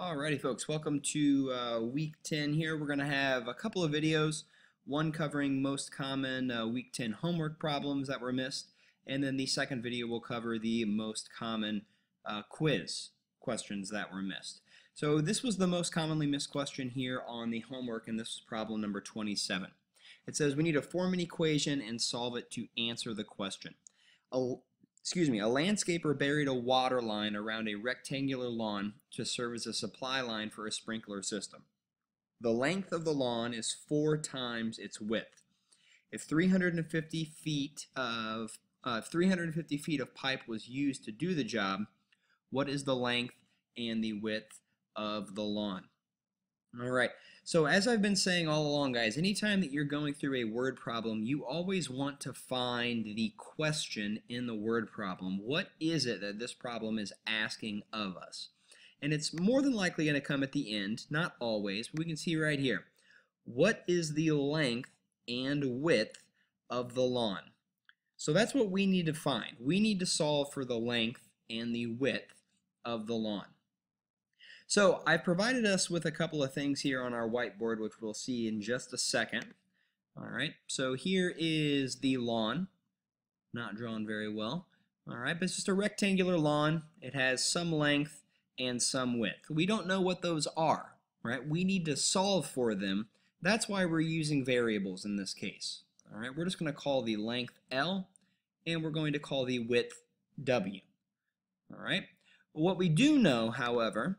Alrighty folks, welcome to week 10 here. We're going to have a couple of videos, one covering most common week 10 homework problems that were missed, and then the second video will cover the most common quiz questions that were missed. So this was the most commonly missed question here on the homework, and this is problem number 27. It says we need to form an equation and solve it to answer the question. A landscaper buried a water line around a rectangular lawn to serve as a supply line for a sprinkler system. The length of the lawn is 4 times its width. If 350 feet of pipe was used to do the job, what is the length and the width of the lawn? Alright, so as I've been saying all along, guys, anytime that you're going through a word problem, you always want to find the question in the word problem. What is it that this problem is asking of us? And it's more than likely going to come at the end, not always, but we can see right here. What is the length and width of the lawn? So that's what we need to find. We need to solve for the length and the width of the lawn. So I've provided us with a couple of things here on our whiteboard, which we'll see in just a second. Alright, so here is the lawn. Not drawn very well. Alright, but it's just a rectangular lawn. It has some length and some width. We don't know what those are, right? We need to solve for them. That's why we're using variables in this case. Alright, we're just going to call the length L, and we're going to call the width W. Alright, what we do know, however,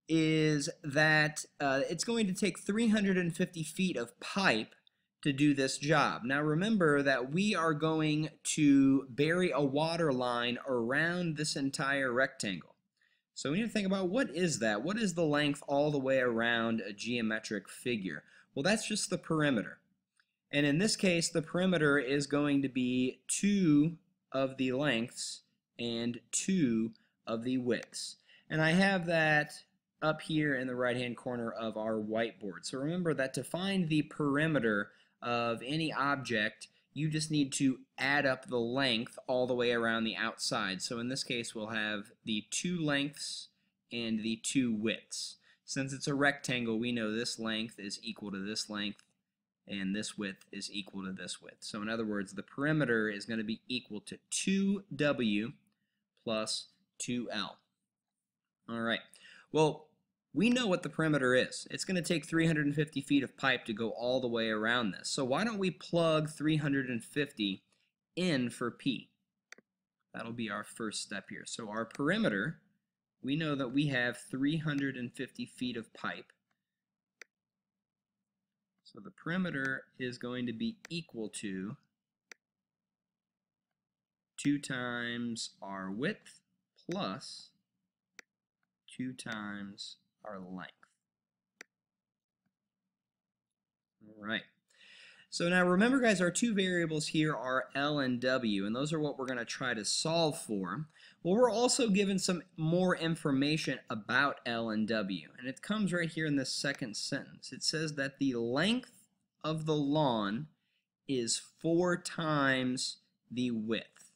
is that it's going to take 350 feet of pipe to do this job. Now remember that we are going to bury a water line around this entire rectangle. So we need to think about, what is that? What is the length all the way around a geometric figure? Well, that's just the perimeter. And in this case, the perimeter is going to be 2 of the lengths and 2 of the widths. And I have that up here in the right hand corner of our whiteboard. So remember that to find the perimeter of any object, you just need to add up the length all the way around the outside. So in this case, we'll have the 2 lengths and the 2 widths. Since it's a rectangle, we know this length is equal to this length and this width is equal to this width. So in other words, the perimeter is going to be equal to 2W plus 2L. Alright, well, we know what the perimeter is. It's going to take 350 feet of pipe to go all the way around this. So why don't we plug 350 in for P? That'll be our first step here. So our perimeter, we know that we have 350 feet of pipe. So the perimeter is going to be equal to 2 times our width plus 2 times our length. Alright, so now remember, guys, our 2 variables here are L and W, and those are what we're going to try to solve for. Well, we're also given some more information about L and W, and it comes right here in this second sentence. It says that the length of the lawn is 4 times the width.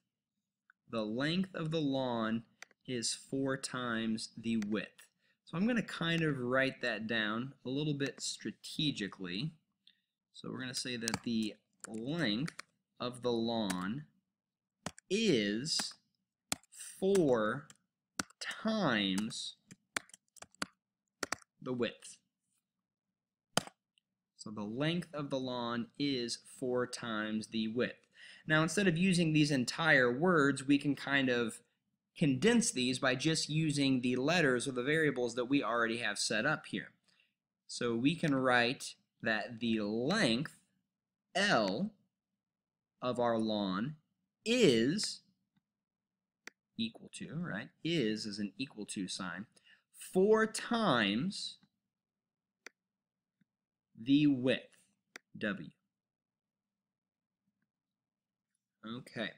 The length of the lawn is 4 times the width. So I'm going to kind of write that down a little bit strategically. So we're going to say that the length of the lawn is 4 times the width. So the length of the lawn is 4 times the width. Now, instead of using these entire words, we can kind of condense these by just using the letters or the variables that we already have set up here. So we can write that the length L of our lawn is equal to, right? Is an equal to sign, 4 times the width, W. Okay.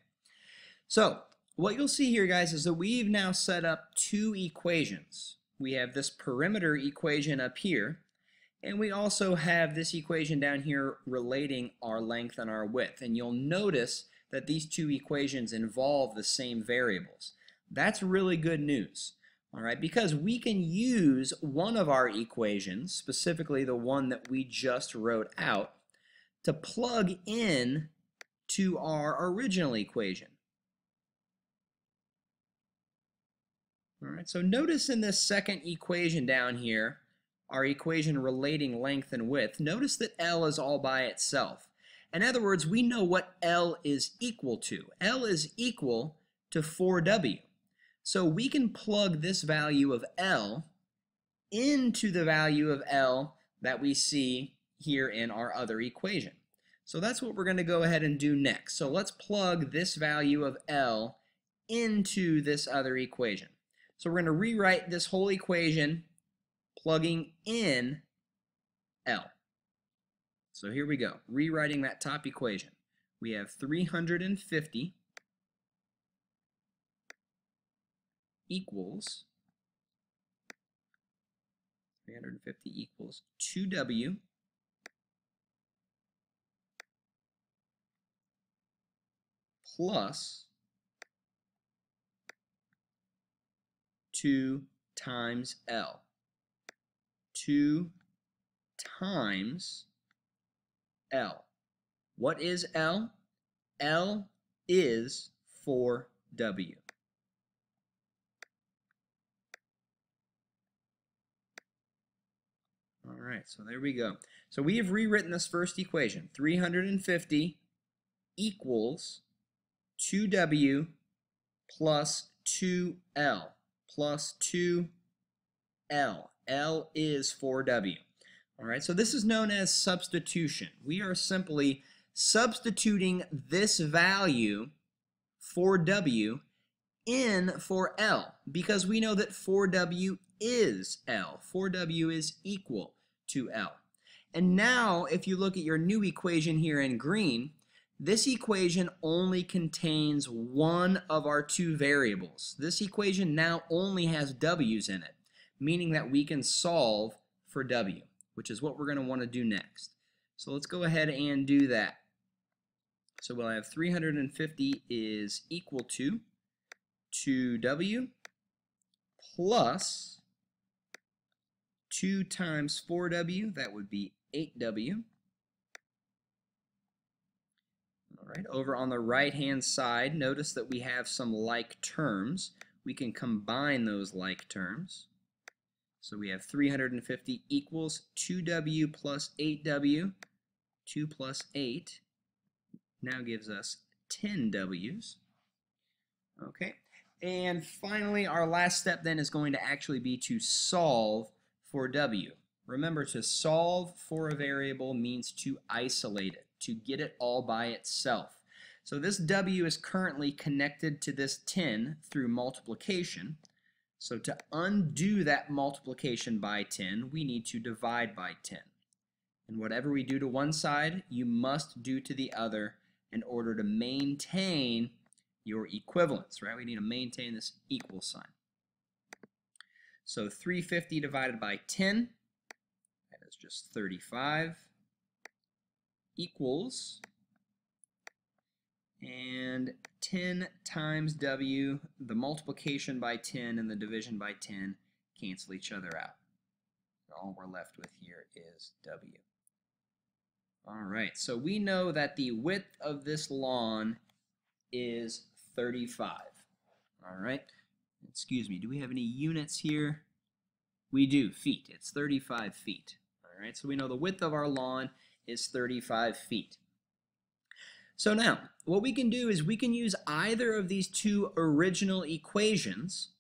So what you'll see here, guys, is that we've now set up 2 equations. We have this perimeter equation up here, and we also have this equation down here relating our length and our width. And you'll notice that these 2 equations involve the same variables. That's really good news. All right, because we can use one of our equations, specifically the one that we just wrote out, to plug in to our original equation. All right, so notice in this second equation down here, our equation relating length and width, notice that L is all by itself. In other words, we know what L is equal to. L is equal to 4W. So we can plug this value of L into the value of L that we see here in our other equation. So that's what we're going to go ahead and do next. So let's plug this value of L into this other equation. So we're going to rewrite this whole equation plugging in L. So here we go, rewriting that top equation. We have 350 equals 2W plus 2 times L. 2 times L. What is L? L is 4W. All right, so there we go. So we have rewritten this first equation. 350 equals 2W plus 2L plus 2L. L is 4W. All right, so this is known as substitution. We are simply substituting this value, 4W, in for L, because we know that 4W is L. 4W is equal to L. And now, if you look at your new equation here in green, this equation only contains one of our two variables. This equation now only has W's in it, meaning that we can solve for W, which is what we're going to want to do next. So let's go ahead and do that. So we'll have 350 is equal to 2W plus 2 times 4W, that would be 8W. All right, over on the right-hand side, notice that we have some like terms. We can combine those like terms. So we have 350 equals 2W plus 8W. 2 plus 8 now gives us 10 W's. Okay, and finally, our last step then is going to actually be to solve for W. Remember, to solve for a variable means to isolate it, to get it all by itself. So this W is currently connected to this 10 through multiplication. So to undo that multiplication by 10, we need to divide by 10. And whatever we do to one side, you must do to the other in order to maintain your equivalence, right? We need to maintain this equal sign. So 350 divided by 10, that is just 35, equals, and 10 times W, the multiplication by 10 and the division by 10 cancel each other out. So all we're left with here is W. All right, so we know that the width of this lawn is 35. All right, excuse me, do we have any units here? We do, feet. It's 35 feet. All right, so we know the width of our lawn is 35 feet. So now, what we can do is we can use either of these two original equations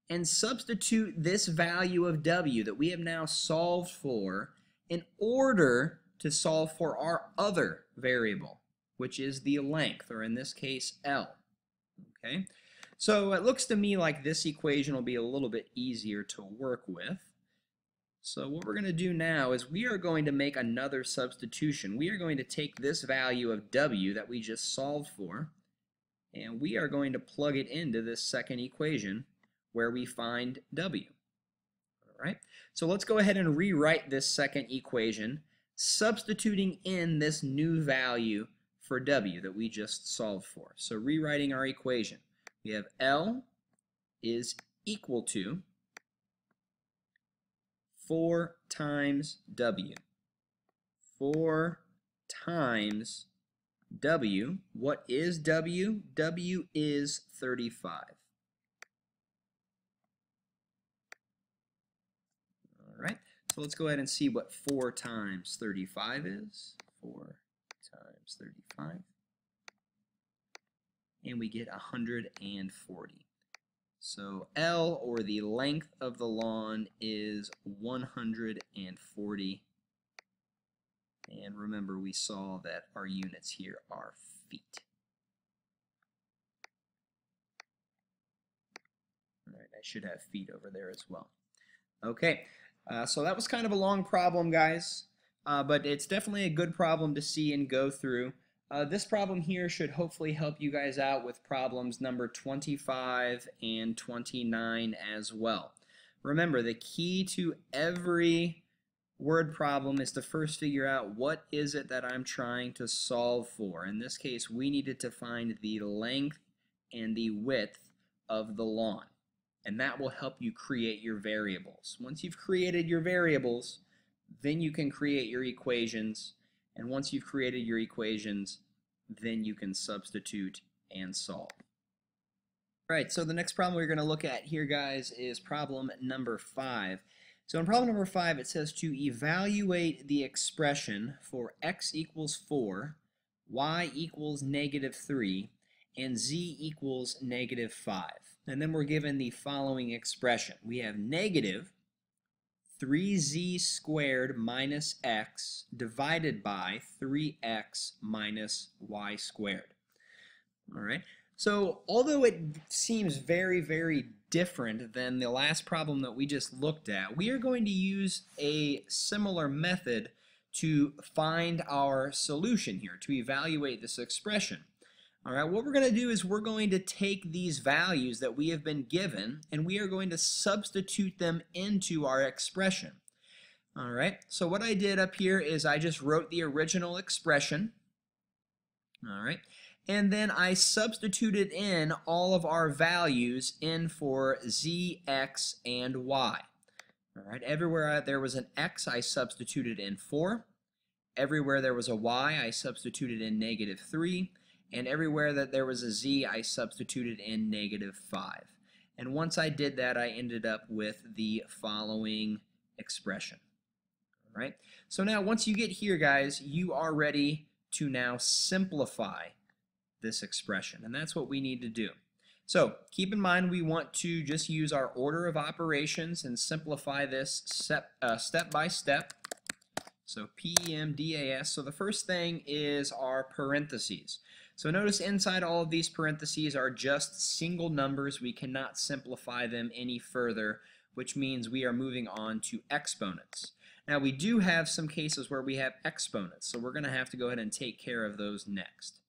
and substitute this value of W that we have now solved for in order to solve for our other variable, which is the length, or in this case, L. Okay, so it looks to me like this equation will be a little bit easier to work with. So what we're going to do now is we are going to make another substitution. We are going to take this value of W that we just solved for, and we are going to plug it into this second equation where we find W. All right, so let's go ahead and rewrite this second equation, substituting in this new value for W that we just solved for. So rewriting our equation, we have L is equal to 4 times W. 4 times W. What is W? W is 35. All right, so let's go ahead and see what 4 times 35 is. 4 times 35. And we get 140. So L, or the length of the lawn, is 140. And remember, we saw that our units here are feet. All right, I should have feet over there as well. Okay, so that was kind of a long problem, guys, but it's definitely a good problem to see and go through. This problem here should hopefully help you guys out with problems number 25 and 29 as well. Remember, the key to every word problem is to first figure out what is it that I'm trying to solve for. In this case, we needed to find the length and the width of the lawn, and that will help you create your variables. Once you've created your variables, then you can create your equations, and once you've created your equations, then you can substitute and solve. All right, so the next problem we're going to look at here, guys, is problem number 5. So in problem number 5, it says to evaluate the expression for x equals 4, y equals -3, and z equals -5. And then we're given the following expression. We have negative 3z squared minus x divided by 3x minus y squared. All right. So although it seems very, very different than the last problem that we just looked at, we are going to use a similar method to find our solution here, to evaluate this expression. All right, what we're going to do is we're going to take these values that we have been given and we are going to substitute them into our expression. All right, so what I did up here is I just wrote the original expression. All right, and then I substituted in all of our values in for z, x, and y. All right, everywhere there was an x, I substituted in 4. Everywhere there was a y, I substituted in -3. And everywhere that there was a z, I substituted in -5. And once I did that, I ended up with the following expression. All right? So now once you get here, guys, you are ready to now simplify this expression. And that's what we need to do. So keep in mind we want to just use our order of operations and simplify this step by step. So PEMDAS. So the first thing is our parentheses. So notice inside all of these parentheses are just single numbers. We cannot simplify them any further, which means we are moving on to exponents. Now we do have some cases where we have exponents, so we're going to have to go ahead and take care of those next.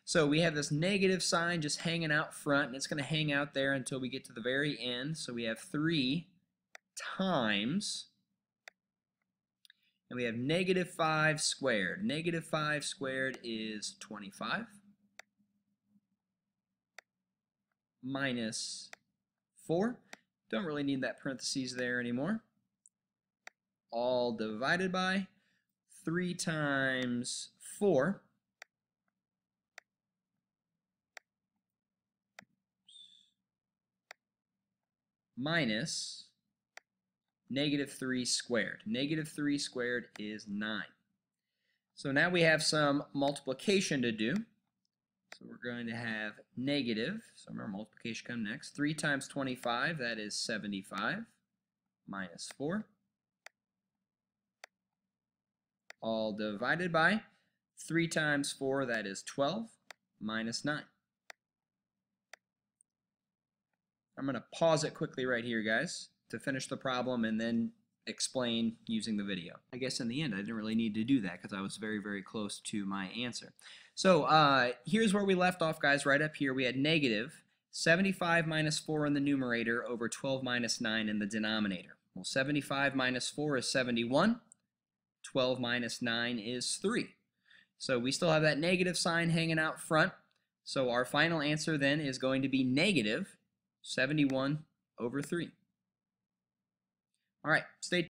So we have this negative sign just hanging out front, and it's going to hang out there until we get to the very end. So we have 3 times, and we have -5 squared. -5 squared is 25. Minus 4. Don't really need that parentheses there anymore. All divided by 3 times 4. Minus -3 squared. -3 squared is 9. So now we have some multiplication to do. So we're going to have negative, so remember multiplication comes next, 3 times 25, that is 75, minus 4. All divided by 3 times 4, that is 12, minus 9. I'm going to pause it quickly right here, guys, to finish the problem and then explain using the video. I guess in the end I didn't really need to do that because I was very, very close to my answer. So here's where we left off, guys. Right up here we had negative 75 minus 4 in the numerator over 12 minus 9 in the denominator. Well, 75 minus 4 is 71. 12 minus 9 is 3. So we still have that negative sign hanging out front. So our final answer then is going to be negative 71 over 3. All right, stay tuned.